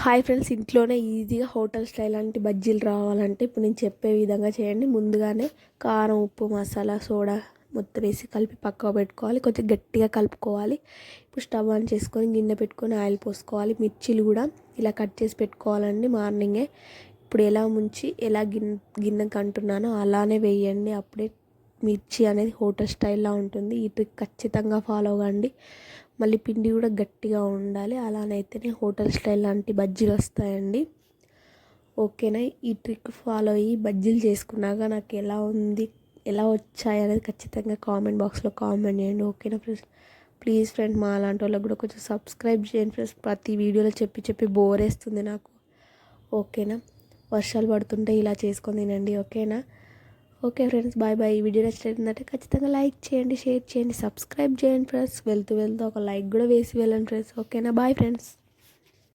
Hi friends, ఇంట్లోనే ఈజీగా hotel style లాంటి బజ్జీలు రావాలంటే ఇప్పుడు నేను చెప్పే విధంగా చేయండి. ముందుగానే కారం, ఉప్పు, మసాలా, సోడా మొత్తం వేసి కలిపి పక్కకు పెట్టుకోవాలి. కొంచెం గట్టిగా కలుపుకోవాలి. ఇప్పుడు స్టవ్ ఆన్ చేసుకొని గిన్నె పెట్టుకొని ఆయిల్ పోసుకోవాలి. మిర్చీలు కూడా ఇలా కట్ చేసి పెట్టుకోవాలండి మార్నింగే. ఇప్పుడు ఎలా ముంచి ఎలా గిన్నెకి అంటున్నానో అలానే వేయండి. అప్పుడే మిర్చి అనేది హోటల్ స్టైల్లో ఉంటుంది. ఈ ట్రిక్ ఖచ్చితంగా ఫాలో అవ్వండి. మళ్ళీ పిండి కూడా గట్టిగా ఉండాలి. అలానైతేనే హోటల్ స్టైల్ లాంటి బజ్జీలు వస్తాయండి. ఓకేనా? ఈ ట్రిక్ ఫాలో అయ్యి బజ్జీలు చేసుకున్నాక నాకు ఎలా ఉంది, ఎలా వచ్చాయి అనేది ఖచ్చితంగా కామెంట్ బాక్స్లో కామెంట్ చేయండి. ఓకేనా ఫ్రెండ్స్? ప్లీజ్ ఫ్రెండ్స్, మా అలాంటి వాళ్ళకి కూడా కొంచెం సబ్స్క్రైబ్ చేయండి ఫ్రెండ్స్. ప్రతి వీడియోలో చెప్పి బోర్ వేస్తుంది నాకు. ఓకేనా? వర్షాలు పడుతుంటే ఇలా చేసుకొని తినండి. ఓకేనా? Okay friends, bye bye. ఈ వీడియో నచ్చినట్టుందంటే ఖచ్చితంగా లైక్ చేయండి, షేర్ చేయండి, సబ్స్క్రైబ్ చేయండి ఫ్రెండ్స్. వెళ్తూ ఒక లైక్ కూడా వేసి వెళ్ళండి ఫ్రెండ్స్. ఓకేనా? Bye friends.